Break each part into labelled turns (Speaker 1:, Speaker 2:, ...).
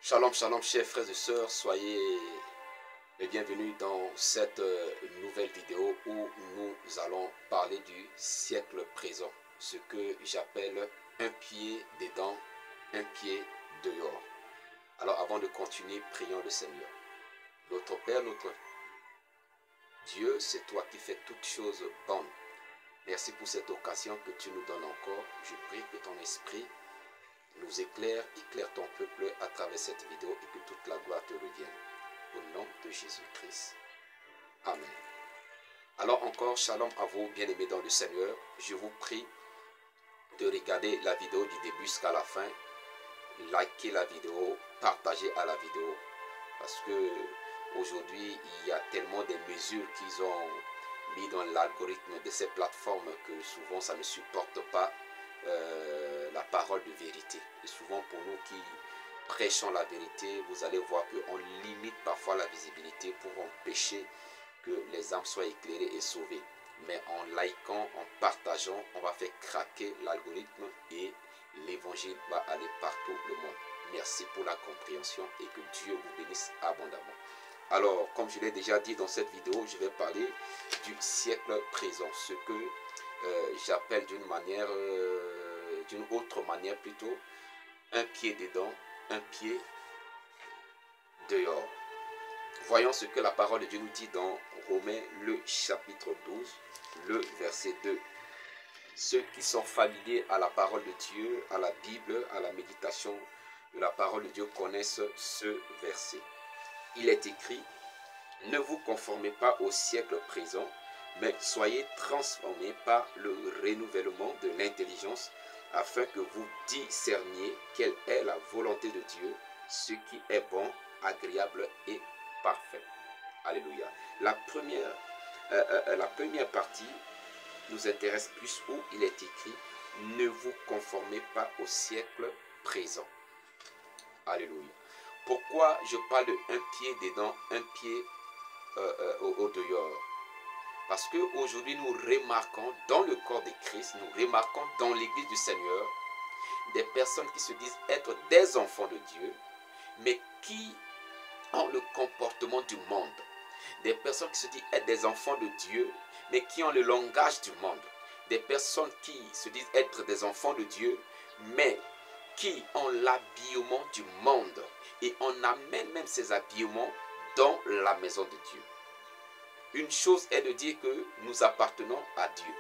Speaker 1: Shalom, shalom, chers frères et sœurs, soyez les bienvenus dans cette nouvelle vidéo où nous allons parler du siècle présent, ce que j'appelle un pied dedans, un pied dehors. Alors avant de continuer, prions le Seigneur. Notre Père, notre Dieu, c'est toi qui fais toutes choses bonnes. Merci pour cette occasion que tu nous donnes encore. Je prie que ton esprit nous éclaire ton peuple à travers cette vidéo et que toute la gloire te revienne. Au nom de Jésus-Christ. Amen. Alors encore, shalom à vous, bien-aimés dans le Seigneur. Je vous prie de regarder la vidéo du début jusqu'à la fin. Likez la vidéo, partagez à la vidéo. Parce que aujourd'hui, il y a tellement de mesures qu'ils ont mis dans l'algorithme de ces plateformes que souvent ça ne supporte pas la parole de vérité. Et souvent pour nous qui prêchons la vérité, vous allez voir qu'on limite parfois la visibilité pour empêcher que les âmes soient éclairées et sauvées. Mais en likant, en partageant, on va faire craquer l'algorithme et l'évangile va aller partout le monde. Merci pour la compréhension et que Dieu vous bénisse abondamment. Alors, comme je l'ai déjà dit dans cette vidéo, je vais parler du siècle présent, ce que j'appelle d'une manière, d'une autre manière plutôt, un pied dedans, un pied dehors. Voyons ce que la parole de Dieu nous dit dans Romains, le chapitre 12, le verset 2. Ceux qui sont familiers à la parole de Dieu, à la Bible, à la méditation de la parole de Dieu connaissent ce verset. Il est écrit, ne vous conformez pas au siècle présent, mais soyez transformés par le renouvellement de l'intelligence, afin que vous discerniez quelle est la volonté de Dieu, ce qui est bon, agréable et parfait. Alléluia. La première partie nous intéresse plus où il est écrit, ne vous conformez pas au siècle présent. Alléluia. Pourquoi je parle de un pied dedans, un pied au dehors? Parce qu'aujourd'hui, nous remarquons dans le corps de Christ, nous remarquons dans l'église du Seigneur, des personnes qui se disent être des enfants de Dieu, mais qui ont le comportement du monde. Des personnes qui se disent être des enfants de Dieu, mais qui ont le langage du monde. Des personnes qui se disent être des enfants de Dieu, mais qui ont l'habillement du monde. Et on amène même ces habillements dans la maison de Dieu. Une chose est de dire que nous appartenons à Dieu.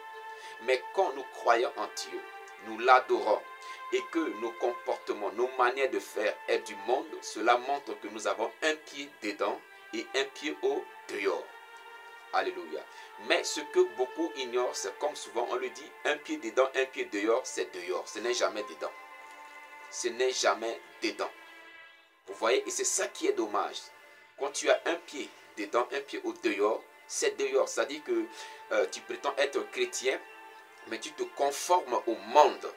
Speaker 1: Mais quand nous croyons en Dieu, nous l'adorons et que nos comportements, nos manières de faire est du monde, cela montre que nous avons un pied dedans et un pied au dehors. Alléluia. Mais ce que beaucoup ignorent, c'est comme souvent on le dit, un pied dedans, un pied dehors, c'est dehors. Ce n'est jamais dedans. Ce n'est jamais dedans. Vous voyez, et c'est ça qui est dommage. Quand tu as un pied dedans, un pied au dehors, c'est dehors. C'est-à-dire que tu prétends être chrétien, mais tu te conformes au monde.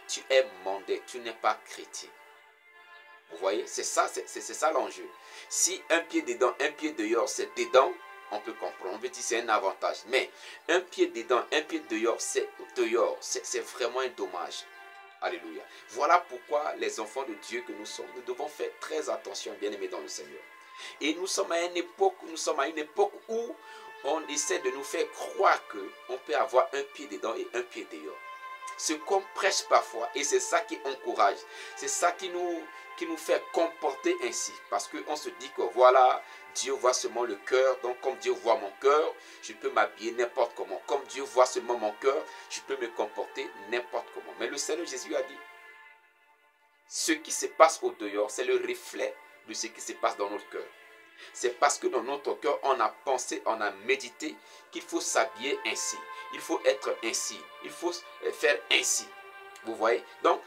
Speaker 1: Tu es mondé, tu n'es pas chrétien. Vous voyez, c'est ça l'enjeu. Si un pied dedans, un pied dehors, c'est dedans, on peut comprendre. On peut dire c'est un avantage. Mais un pied dedans, un pied dehors, c'est dehors. C'est vraiment un dommage. Alléluia. Voilà pourquoi les enfants de Dieu que nous sommes, nous devons faire très attention, bien-aimés dans le Seigneur. Et nous sommes à une époque où on essaie de nous faire croire qu'on peut avoir un pied dedans et un pied dehors. Ce qu'on prêche parfois, et c'est ça qui encourage, c'est ça qui nous fait comporter ainsi. Parce qu'on se dit que voilà, Dieu voit seulement le cœur, donc comme Dieu voit mon cœur, je peux m'habiller n'importe comment. Comme Dieu voit seulement mon cœur, je peux me comporter n'importe comment. Mais le Seigneur Jésus a dit, ce qui se passe au dehors, c'est le reflet de ce qui se passe dans notre cœur. C'est parce que dans notre cœur, on a pensé, on a médité qu'il faut s'habiller ainsi. Il faut être ainsi. Il faut faire ainsi. Vous voyez? Donc,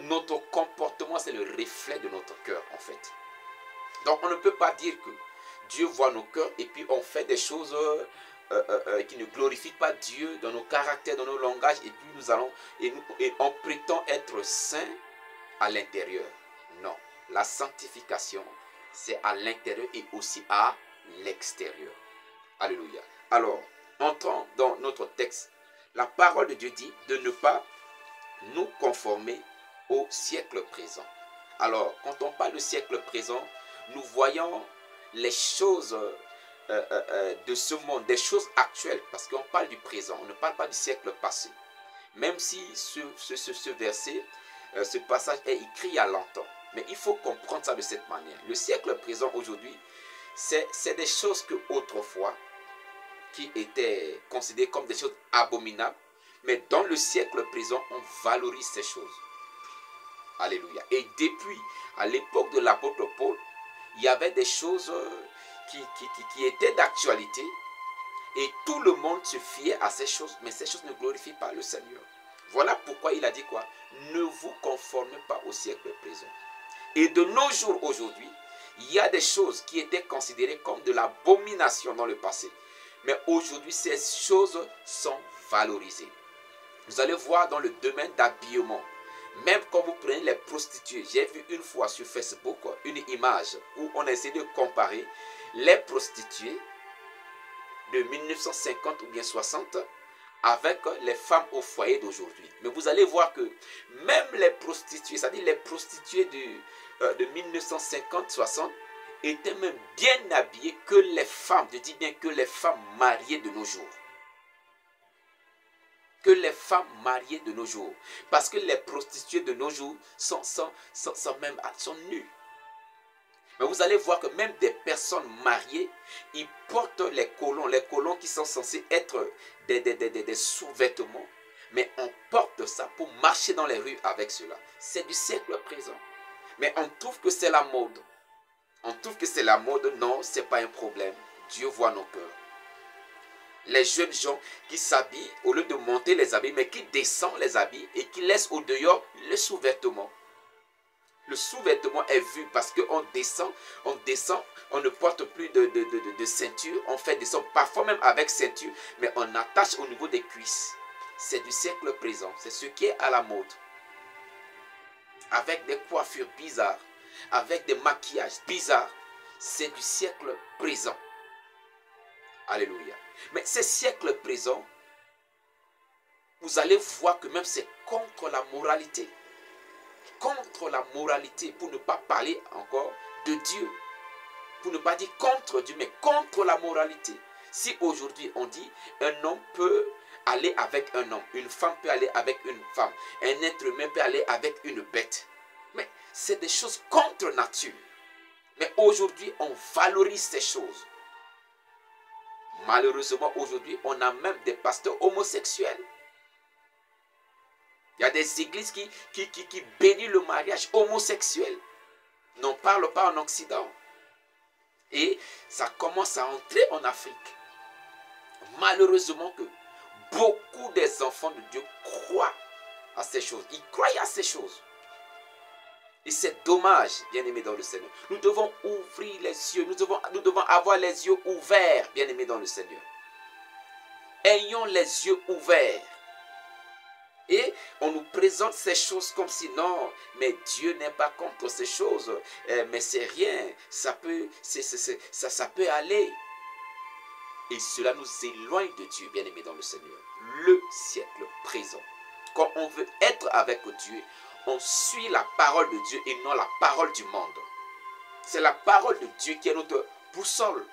Speaker 1: notre comportement, c'est le reflet de notre cœur, en fait. Donc, on ne peut pas dire que Dieu voit nos cœurs et puis on fait des choses qui ne glorifient pas Dieu dans nos caractères, dans nos langages, et puis nous allons, et on prétend être saint à l'intérieur. Non. La sanctification, c'est à l'intérieur et aussi à l'extérieur. Alléluia. Alors, entrons dans notre texte. La parole de Dieu dit de ne pas nous conformer au siècle présent. Alors, quand on parle du siècle présent, nous voyons les choses de ce monde, des choses actuelles, parce qu'on parle du présent, on ne parle pas du siècle passé. Même si ce verset, ce passage est écrit il y a longtemps. Mais il faut comprendre ça de cette manière. Le siècle présent aujourd'hui, c'est des choses que autrefois, qui étaient considérées comme des choses abominables, mais dans le siècle présent, on valorise ces choses. Alléluia. Et depuis, à l'époque de l'apôtre Paul, il y avait des choses qui étaient d'actualité, et tout le monde se fiait à ces choses, mais ces choses ne glorifient pas le Seigneur. Voilà pourquoi il a dit quoi? Ne vous conformez pas au siècle présent. Et de nos jours aujourd'hui, il y a des choses qui étaient considérées comme de l'abomination dans le passé. Mais aujourd'hui, ces choses sont valorisées. Vous allez voir dans le domaine d'habillement. Même quand vous prenez les prostituées, j'ai vu une fois sur Facebook une image où on essaie de comparer les prostituées de 1950 ou bien 60 avec les femmes au foyer d'aujourd'hui. Mais vous allez voir que même les prostituées, c'est-à-dire les prostituées de 1950-60, étaient même bien habillées que les femmes, je dis bien que les femmes mariées de nos jours. Que les femmes mariées de nos jours. Parce que les prostituées de nos jours sont nues. Mais vous allez voir que même des personnes mariées, ils portent les colons qui sont censés être des sous-vêtements. Mais on porte ça pour marcher dans les rues avec cela. C'est du siècle présent. Mais on trouve que c'est la mode. On trouve que c'est la mode. Non, ce n'est pas un problème. Dieu voit nos cœurs. Les jeunes gens qui s'habillent, au lieu de monter les habits, mais qui descendent les habits et qui laissent au dehors les sous-vêtements. Le sous-vêtement est vu parce qu'on descend, on ne porte plus de ceinture, on fait descendre, parfois même avec ceinture, mais on attache au niveau des cuisses. C'est du siècle présent, c'est ce qui est à la mode. Avec des coiffures bizarres, avec des maquillages bizarres, c'est du siècle présent. Alléluia. Mais ces siècles présents, vous allez voir que même c'est contre la moralité. Contre la moralité, pour ne pas parler encore de Dieu. Pour ne pas dire contre Dieu, mais contre la moralité. Si aujourd'hui on dit un homme peut aller avec un homme, une femme peut aller avec une femme, un être humain peut aller avec une bête. Mais c'est des choses contre nature. Mais aujourd'hui on valorise ces choses. Malheureusement aujourd'hui on a même des pasteurs homosexuels. Il y a des églises qui bénissent le mariage homosexuel. N'en parle pas en Occident. Et ça commence à entrer en Afrique. Malheureusement que beaucoup des enfants de Dieu croient à ces choses. Ils croient à ces choses. Et c'est dommage, bien-aimés dans le Seigneur. Nous devons ouvrir les yeux. Nous devons avoir les yeux ouverts, bien-aimés dans le Seigneur. Ayons les yeux ouverts. Et on nous présente ces choses comme si non, mais Dieu n'est pas contre ces choses. Mais c'est rien, ça peut aller. Et cela nous éloigne de Dieu, bien-aimés dans le Seigneur. Le siècle présent. Quand on veut être avec Dieu, on suit la parole de Dieu et non la parole du monde. C'est la parole de Dieu qui est notre boussole.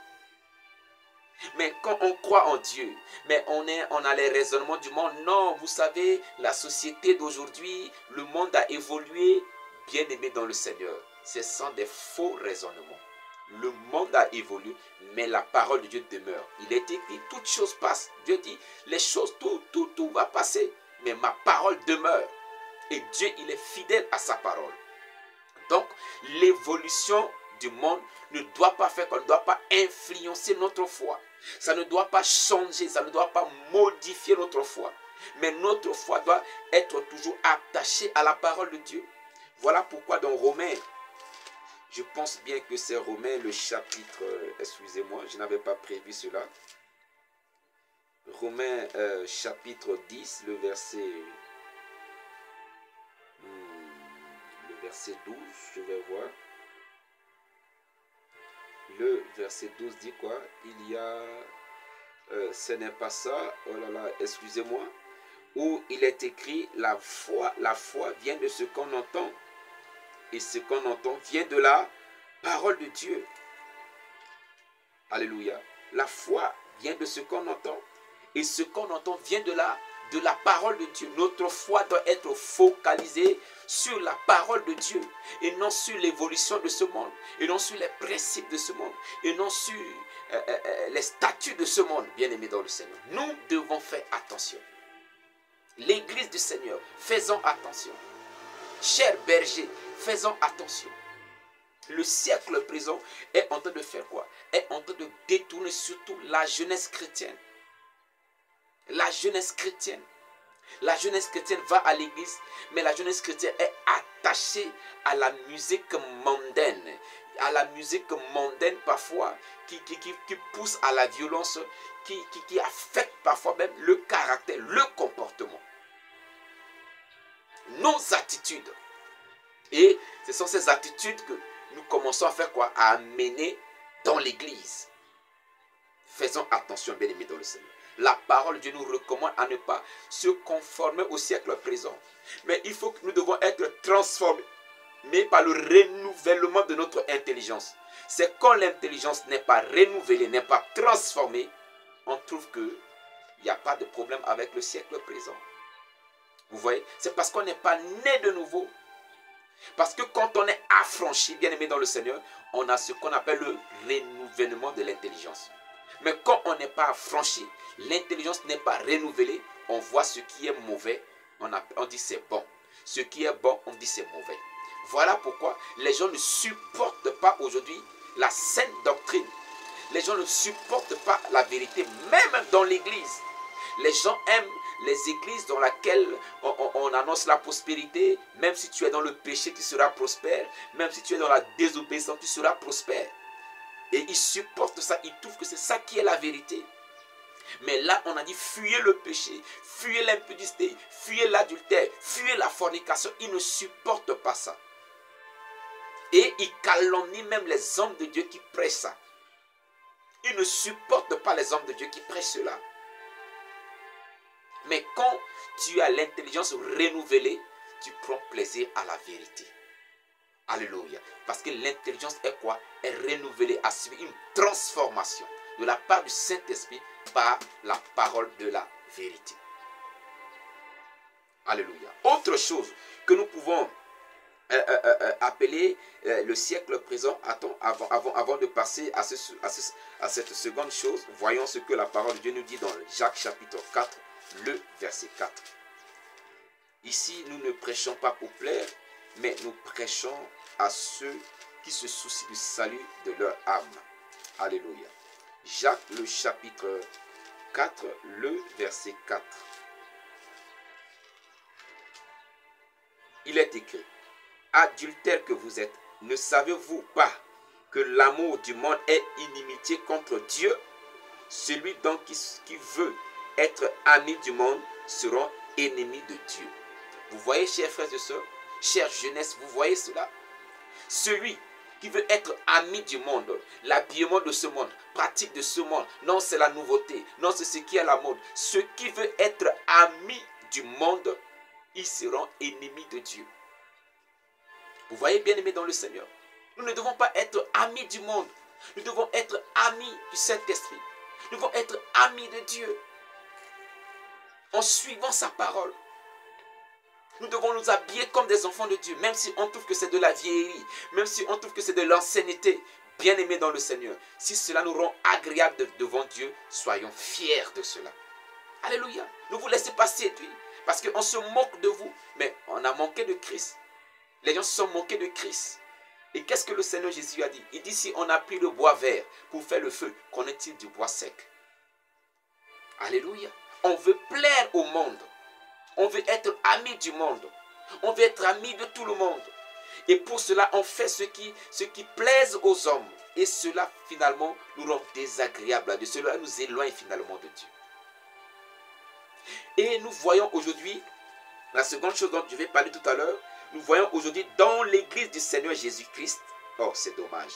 Speaker 1: Mais quand on croit en Dieu, mais on a les raisonnements du monde. Non, vous savez, la société d'aujourd'hui, le monde a évolué. Bien aimé dans le Seigneur, ce sont des faux raisonnements. Le monde a évolué, mais la parole de Dieu demeure. Il est écrit, toutes choses passent. Dieu dit, les choses, tout va passer. Mais ma parole demeure. Et Dieu, il est fidèle à sa parole. Donc, l'évolution du monde ne doit pas faire qu'on ne doit pas influencer notre foi. Ça ne doit pas changer, ça ne doit pas modifier notre foi. Mais notre foi doit être toujours attachée à la parole de Dieu. Voilà pourquoi dans Romains, je pense bien que c'est Romains le chapitre, excusez-moi, je n'avais pas prévu cela. Romains chapitre 10, le verset 12, je vais voir. Le verset 12 dit quoi? Il y a, ce n'est pas ça, oh là là, excusez-moi, où il est écrit, la foi vient de ce qu'on entend. et ce qu'on entend vient de la parole de Dieu. Alléluia. La foi vient de ce qu'on entend. Et ce qu'on entend vient de la parole de Dieu. Notre foi doit être focalisée sur la parole de Dieu. Et non sur l'évolution de ce monde. Et non sur les principes de ce monde. Et non sur les statuts de ce monde. Bien-aimés dans le Seigneur. Nous devons faire attention. L'église du Seigneur, faisons attention. Chers bergers, faisons attention. Le siècle présent est en train de faire quoi? Est en train de détourner surtout la jeunesse chrétienne. La jeunesse chrétienne. La jeunesse chrétienne va à l'église, mais la jeunesse chrétienne est attachée à la musique mondaine. À la musique mondaine parfois, qui pousse à la violence, qui affecte parfois même le caractère, le comportement. Nos attitudes. Et ce sont ces attitudes que nous commençons à faire quoi? À amener dans l'église. Faisons attention, bien-aimés dans le Seigneur. La parole de Dieu nous recommande à ne pas se conformer au siècle présent. Mais il faut que nous devons être transformés, mais par le renouvellement de notre intelligence. C'est quand l'intelligence n'est pas renouvelée, n'est pas transformée, on trouve qu'il n'y a pas de problème avec le siècle présent. Vous voyez? C'est parce qu'on n'est pas né de nouveau. Parce que quand on est affranchi, bien aimé dans le Seigneur, on a ce qu'on appelle le renouvellement de l'intelligence. Mais quand on n'est pas affranchi, l'intelligence n'est pas renouvelée, on voit ce qui est mauvais, on dit c'est bon. Ce qui est bon, on dit c'est mauvais. Voilà pourquoi les gens ne supportent pas aujourd'hui la sainte doctrine. Les gens ne supportent pas la vérité, même dans l'église. Les gens aiment les églises dans lesquelles on annonce la prospérité. Même si tu es dans le péché, tu seras prospère. Même si tu es dans la désobéissance, tu seras prospère. Et ils supportent ça, ils trouvent que c'est ça qui est la vérité. Mais là, on a dit fuyez le péché, fuyez l'impudicité, fuyez l'adultère, fuyez la fornication. Ils ne supportent pas ça. Et ils calomnient même les hommes de Dieu qui prêchent ça. Ils ne supportent pas les hommes de Dieu qui prêchent cela. Mais quand tu as l'intelligence renouvelée, tu prends plaisir à la vérité. Alléluia. Parce que l'intelligence est quoi? Est renouvelée, a suivi une transformation de la part du Saint-Esprit par la parole de la vérité. Alléluia. Autre chose que nous pouvons appeler le siècle présent, avant de passer à cette seconde chose, voyons ce que la parole de Dieu nous dit dans Jacques chapitre 4, le verset 4. Ici, nous ne prêchons pas pour plaire, mais nous prêchons à ceux qui se soucient du salut de leur âme. Alléluia. Jacques, le chapitre 4, le verset 4. Il est écrit: adultères que vous êtes, ne savez-vous pas que l'amour du monde est inimitié contre Dieu? Celui donc qui veut être ami du monde sera ennemi de Dieu. Vous voyez, chers frères et sœurs, chère jeunesse, vous voyez cela? Celui qui veut être ami du monde, l'habillement de ce monde, pratique de ce monde, non, c'est la nouveauté, non, c'est ce qui est à la mode. Ceux qui veulent être amis du monde, ils seront ennemis de Dieu. Vous voyez, bien aimés dans le Seigneur, nous ne devons pas être amis du monde. Nous devons être amis du Saint-Esprit. Nous devons être amis de Dieu en suivant sa parole. Nous devons nous habiller comme des enfants de Dieu, même si on trouve que c'est de la vieillerie, même si on trouve que c'est de l'ancienneté. Bien aimés dans le Seigneur, si cela nous rend agréable devant Dieu, soyons fiers de cela. Alléluia. Ne vous laissez pas séduire, parce qu'on se moque de vous, mais on a manqué de Christ. Les gens se sont moqués de Christ. Et qu'est-ce que le Seigneur Jésus a dit? Il dit, si on a pris le bois vert pour faire le feu, qu'en est-il du bois sec? Alléluia. On veut plaire au monde. On veut être ami du monde. On veut être ami de tout le monde. Et pour cela, on fait ce qui plaise aux hommes. Et cela, finalement, nous rend désagréables à Dieu. Cela nous éloigne finalement de Dieu. Et nous voyons aujourd'hui, la seconde chose dont je vais parler tout à l'heure, nous voyons aujourd'hui dans l'église du Seigneur Jésus-Christ, oh c'est dommage,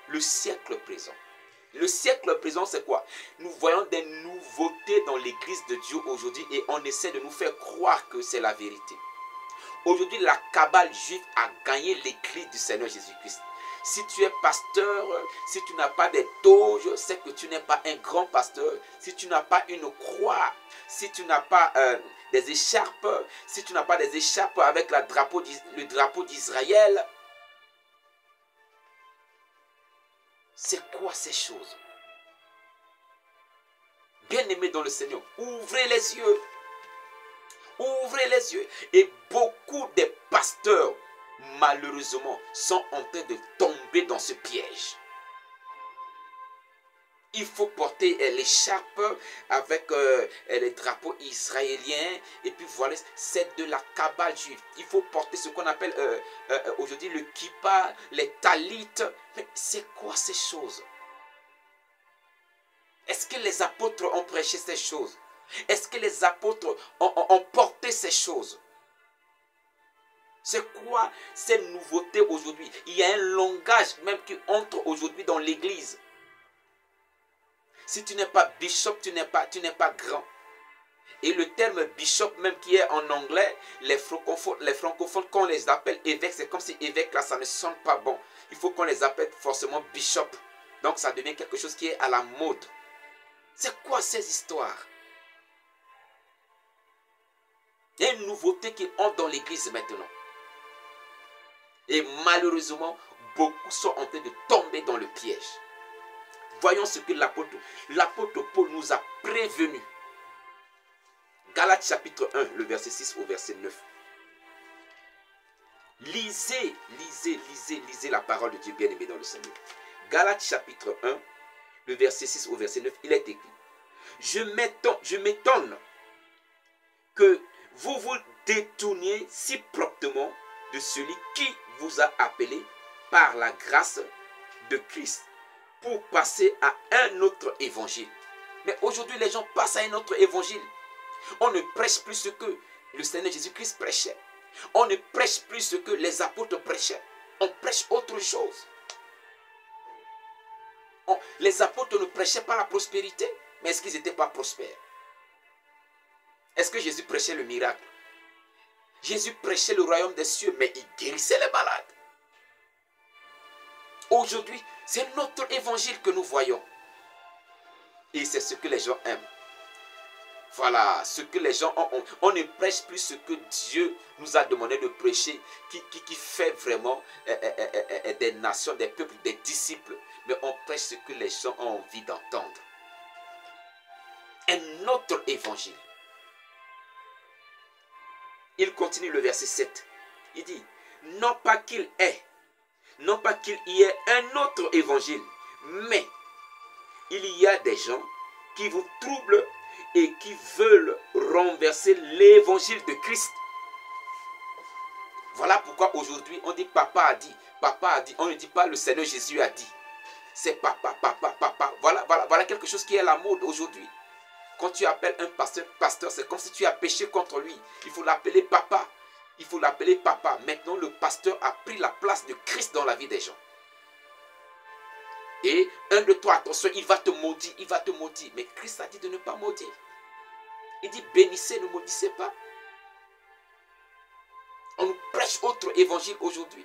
Speaker 1: le siècle présent. Le siècle présent, c'est quoi? Nous voyons des nouveautés dans l'église de Dieu aujourd'hui et on essaie de nous faire croire que c'est la vérité. Aujourd'hui, la cabale juive a gagné l'église du Seigneur Jésus-Christ. Si tu es pasteur, si tu n'as pas des toges, c'est que tu n'es pas un grand pasteur. Si tu n'as pas une croix, si tu n'as pas des écharpes, si tu n'as pas des écharpes avec le drapeau d'Israël, c'est quoi ces choses? Bien-aimés dans le Seigneur, ouvrez les yeux. Ouvrez les yeux. Et beaucoup de pasteurs, malheureusement, sont en train de tomber dans ce piège. Il faut porter l'écharpe avec les drapeaux israéliens. Et puis voilà, c'est de la cabale juive. Il faut porter ce qu'on appelle aujourd'hui le kippa, les talites. Mais c'est quoi ces choses? Est-ce que les apôtres ont prêché ces choses? Est-ce que les apôtres ont porté ces choses? C'est quoi ces nouveautés aujourd'hui? Il y a un langage même qui entre aujourd'hui dans l'église. Si tu n'es pas bishop, tu n'es pas grand. Et le terme bishop, même qui est en anglais, les francophones, quand on les appelle évêques, c'est comme si évêque là, ça ne sonne pas bon. Il faut qu'on les appelle forcément bishop. Donc ça devient quelque chose qui est à la mode. C'est quoi ces histoires? Il y a une nouveauté qui entre dans l'église maintenant. Et malheureusement, beaucoup sont en train de tomber dans le piège. Voyons ce que l'apôtre Paul nous a prévenu. Galates chapitre 1, le verset 6 au verset 9. Lisez la parole de Dieu bien-aimé dans le Seigneur. Galates chapitre 1, le verset 6 au verset 9, il est écrit. Je m'étonne que vous vous détourniez si promptement de celui qui vous a appelé par la grâce de Christ pour passer à un autre évangile. Mais aujourd'hui, les gens passent à un autre évangile. On ne prêche plus ce que le Seigneur Jésus-Christ prêchait. On ne prêche plus ce que les apôtres prêchaient. On prêche autre chose. Les apôtres ne prêchaient pas la prospérité, mais est-ce qu'ils n'étaient pas prospères? Est-ce que Jésus prêchait le miracle? Jésus prêchait le royaume des cieux, mais il guérissait les malades. Aujourd'hui, c'est notre évangile que nous voyons. Et c'est ce que les gens aiment. Voilà, ce que les gens ont. On ne prêche plus ce que Dieu nous a demandé de prêcher, qui fait vraiment des nations, des peuples, des disciples. Mais on prêche ce que les gens ont envie d'entendre. Un autre évangile. Il continue le verset 7. Il dit, non pas qu'il y ait un autre évangile, mais il y a des gens qui vous troublent et qui veulent renverser l'évangile de Christ. Voilà pourquoi aujourd'hui on dit papa a dit, on ne dit pas le Seigneur Jésus a dit. C'est papa. Voilà quelque chose qui est à la mode aujourd'hui. Quand tu appelles un pasteur, c'est comme si tu as péché contre lui. Il faut l'appeler papa. Il faut l'appeler papa. Maintenant, le pasteur a pris la place de Christ dans la vie des gens. Et un de toi, attention, il va te maudire, Mais Christ a dit de ne pas maudire. Il dit bénissez, ne maudissez pas. On nous prêche autre évangile aujourd'hui.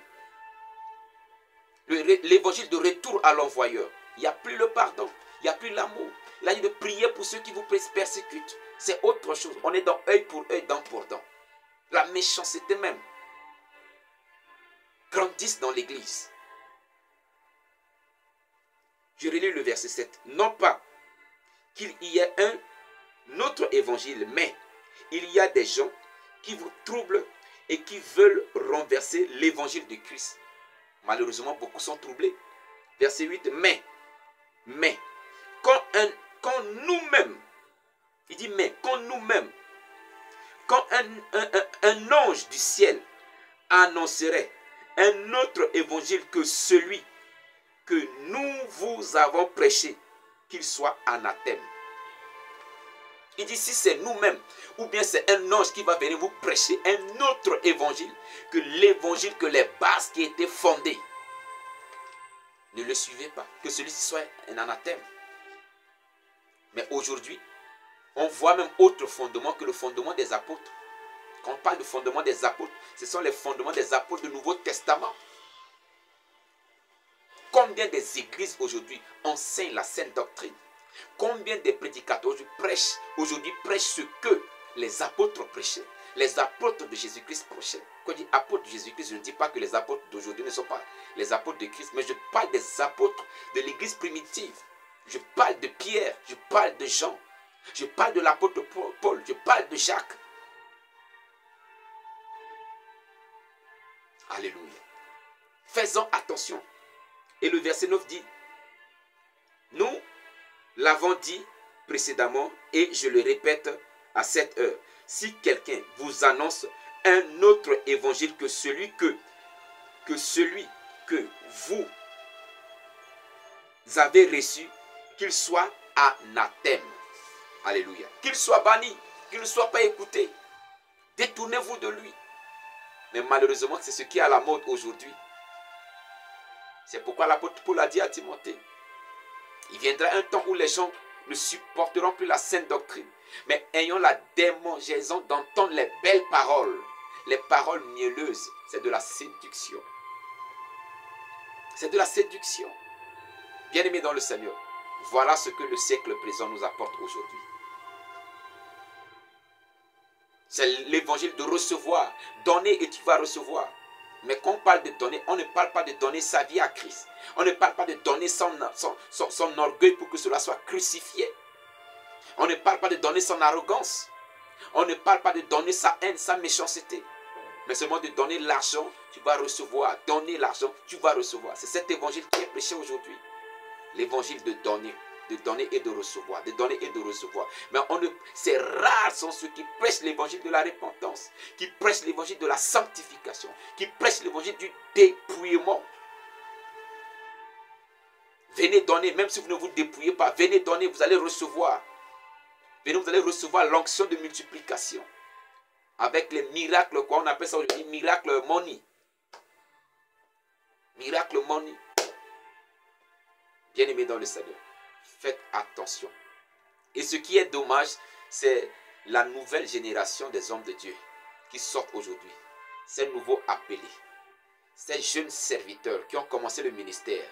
Speaker 1: L'évangile de retour à l'envoyeur. Il n'y a plus le pardon, il n'y a plus l'amour. Il a dit de prier pour ceux qui vous persécutent. C'est autre chose. On est dans œil pour œil, dent pour dent. La méchanceté même grandissent dans l'église. Je relis le verset 7. Non pas qu'il y ait un autre évangile, mais il y a des gens qui vous troublent et qui veulent renverser l'évangile de Christ. Malheureusement, beaucoup sont troublés. Verset 8. Mais, quand nous-mêmes, il dit mais, quand nous-mêmes, quand un ange du ciel annoncerait un autre évangile que celui que nous vous avons prêché, qu'il soit anathème. Il dit si c'est nous-mêmes, ou bien c'est un ange qui va venir vous prêcher un autre évangile, que l'évangile, que les bases qui étaient fondées, ne le suivez pas, que celui-ci soit un anathème. Mais aujourd'hui, on voit même autre fondement que le fondement des apôtres. Quand on parle de fondement des apôtres, ce sont les fondements des apôtres du Nouveau Testament. Combien des églises aujourd'hui enseignent la saine doctrine? Combien de prédicateurs aujourd'hui prêchent ce que les apôtres prêchaient? Les apôtres de Jésus-Christ prêchaient. Quand je dis apôtres de Jésus-Christ, je ne dis pas que les apôtres d'aujourd'hui ne sont pas les apôtres de Christ, mais je parle des apôtres de l'église primitive. Je parle de Pierre, je parle de Jean, je parle de l'apôtre Paul, je parle de Jacques. Alléluia. Faisons attention. Et le verset 9 dit, nous l'avons dit précédemment et je le répète à cette heure. Si quelqu'un vous annonce un autre évangile que celui que vous avez reçu, qu'il soit anathème. Alléluia. Qu'il soit banni, qu'il ne soit pas écouté. Détournez-vous de lui. Mais malheureusement, c'est ce qui est à la mode aujourd'hui. C'est pourquoi l'apôtre Paul a dit à Timothée, il viendra un temps où les gens ne supporteront plus la saine doctrine, mais ayant la démangeaison d'entendre les belles paroles, les paroles mielleuses. C'est de la séduction. C'est de la séduction. Bien-aimés dans le Seigneur, voilà ce que le siècle présent nous apporte aujourd'hui. C'est l'évangile de recevoir. Donner et tu vas recevoir. Mais quand on parle de donner, on ne parle pas de donner sa vie à Christ. On ne parle pas de donner son orgueil pour que cela soit crucifié. On ne parle pas de donner son arrogance. On ne parle pas de donner sa haine, sa méchanceté. Mais seulement de donner l'argent, tu vas recevoir. Donner l'argent, tu vas recevoir. C'est cet évangile qui est prêché aujourd'hui. L'évangile de donner et de recevoir, de donner et de recevoir. Mais c'est rares sont ceux qui prêchent l'évangile de la repentance, qui prêchent l'évangile de la sanctification, qui prêchent l'évangile du dépouillement. Venez donner, même si vous ne vous dépouillez pas, venez donner, vous allez recevoir. Venez, vous allez recevoir l'onction de multiplication. Avec les miracles, quoi on appelle ça aujourd'hui, miracle money. Miracle money. Bien-aimés dans le Seigneur, faites attention. Et ce qui est dommage, c'est la nouvelle génération des hommes de Dieu qui sortent aujourd'hui. Ces nouveaux appelés, ces jeunes serviteurs qui ont commencé le ministère.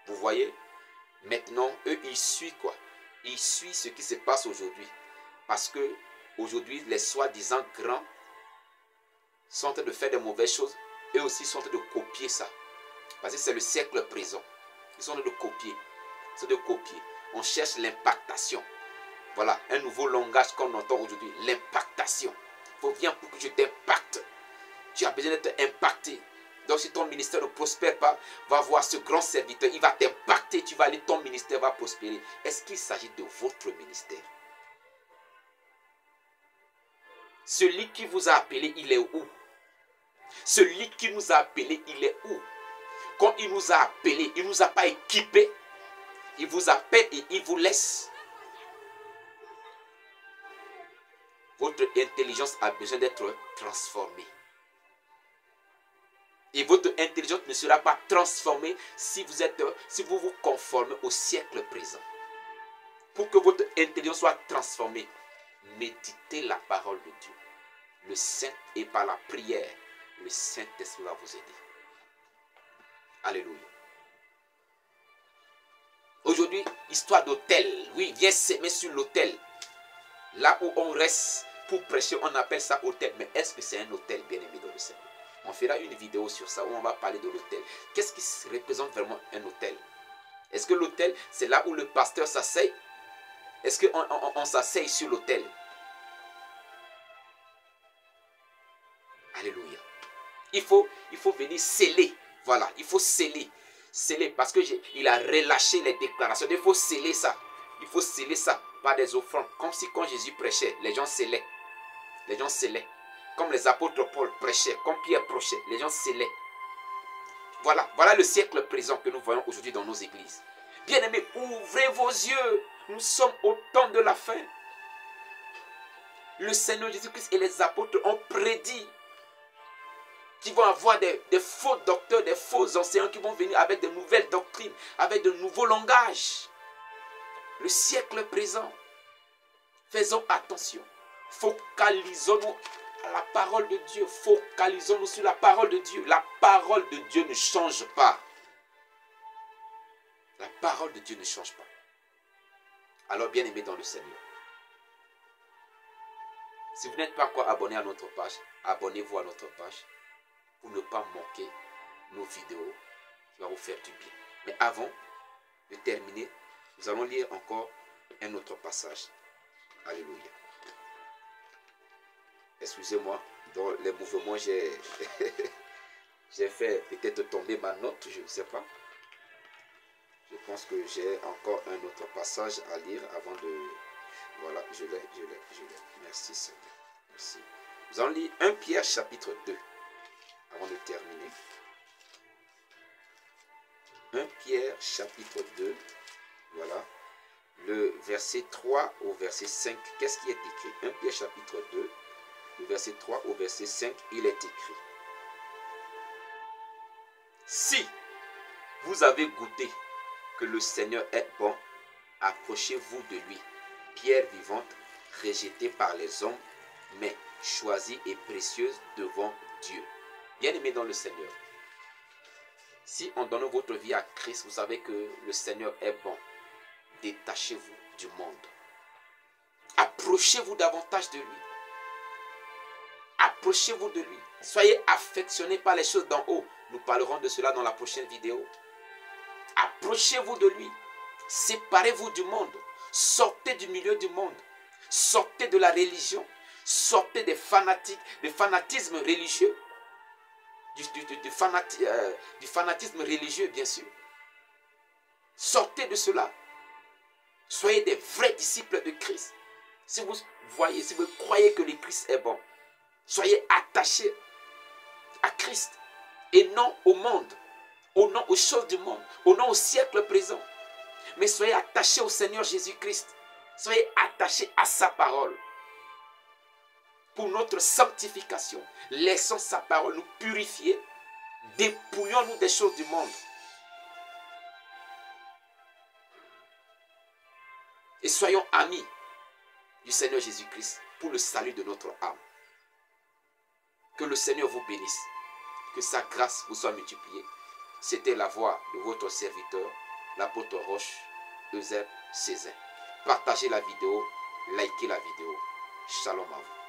Speaker 1: Vous voyez, maintenant, eux, ils suivent quoi? Ils suivent ce qui se passe aujourd'hui. Parce que aujourd'hui, les soi-disant grands sont en train de faire de mauvaises choses. Eux aussi sont en train de copier ça. Parce que c'est le siècle présent. Ils sont en train de copier. Ils sont en train de copier. On cherche l'impactation. Voilà, un nouveau langage qu'on entend aujourd'hui. L'impactation. Il faut bien pour que je t'impacte. Tu as besoin d'être impacté. Donc si ton ministère ne prospère pas, va voir ce grand serviteur. Il va t'impacter. Tu vas aller, ton ministère va prospérer. Est-ce qu'il s'agit de votre ministère? Celui qui vous a appelé, il est où? Celui qui nous a appelé, il est où? Quand il nous a appelés, il ne nous a pas équipés. Il vous appelle et il vous laisse. Votre intelligence a besoin d'être transformée. Et votre intelligence ne sera pas transformée si vous vous conformez au siècle présent. Pour que votre intelligence soit transformée, méditez la parole de Dieu. Le Saint, et par la prière, le Saint-Esprit va vous aider. Alléluia. Aujourd'hui, histoire d'hôtel. Oui, viens s'aimer sur l'hôtel. Là où on reste pour prêcher, on appelle ça hôtel. Mais est-ce que c'est un hôtel, bien-aimé dans le Seigneur? On fera une vidéo sur ça où on va parler de l'hôtel. Qu'est-ce qui représente vraiment un hôtel? Est-ce que l'hôtel, c'est là où le pasteur s'asseye? Est-ce qu'on s'asseye sur l'hôtel? Alléluia. Il faut venir sceller. Voilà, il faut sceller. Sceller parce qu'il a relâché les déclarations. Il faut sceller ça. Il faut sceller ça par des offrandes. Comme si quand Jésus prêchait, les gens scellaient. Les gens scellaient. Comme les apôtres Paul prêchaient, comme Pierre prêchait, les gens scellaient. Voilà le siècle présent que nous voyons aujourd'hui dans nos églises. Bien-aimés, ouvrez vos yeux. Nous sommes au temps de la fin. Le Seigneur Jésus-Christ et les apôtres ont prédit qui vont avoir des faux docteurs, des faux enseignants qui vont venir avec de nouvelles doctrines, avec de nouveaux langages. Le siècle présent, faisons attention. Focalisons-nous à la parole de Dieu. Focalisons-nous sur la parole de Dieu. La parole de Dieu ne change pas. La parole de Dieu ne change pas. Alors, bien aimé dans le Seigneur, si vous n'êtes pas encore abonné à notre page, abonnez-vous à notre page pour ne pas manquer nos vidéos qui vont vous faire du bien. Mais avant de terminer, nous allons lire encore un autre passage. Alléluia. Excusez-moi, dans les mouvements, j'ai fait peut-être tomber ma note, je ne sais pas. Je pense que j'ai encore un autre passage à lire avant de... Voilà, je l'ai. Merci Seigneur. Merci. Nous allons lire 1 Pierre chapitre 2 avant de terminer. 1 Pierre chapitre 2, voilà, le verset 3 au verset 5. Qu'est-ce qui est écrit? 1 Pierre chapitre 2, le verset 3 au verset 5, il est écrit: si vous avez goûté que le Seigneur est bon, approchez-vous de lui, pierre vivante, rejetée par les hommes, mais choisie et précieuse devant Dieu. Bien-aimés dans le Seigneur, si on donne votre vie à Christ, vous savez que le Seigneur est bon. Détachez-vous du monde. Approchez-vous davantage de lui. Approchez-vous de lui. Soyez affectionnés par les choses d'en haut. Nous parlerons de cela dans la prochaine vidéo. Approchez-vous de lui. Séparez-vous du monde. Sortez du milieu du monde. Sortez de la religion. Sortez des fanatismes religieux. Du fanatisme religieux, bien sûr. Sortez de cela. Soyez des vrais disciples de Christ. Si vous voyez, si vous croyez que le Christ est bon, soyez attachés à Christ et non au monde, non aux choses du monde, non au siècle présent. Mais soyez attachés au Seigneur Jésus-Christ. Soyez attachés à sa parole. Pour notre sanctification, laissons sa parole nous purifier. Dépouillons-nous des choses du monde. Et soyons amis du Seigneur Jésus-Christ pour le salut de notre âme. Que le Seigneur vous bénisse. Que sa grâce vous soit multipliée. C'était la voix de votre serviteur, l'apôtre Roche, Eusèbe Césaire. Partagez la vidéo, likez la vidéo. Shalom à vous.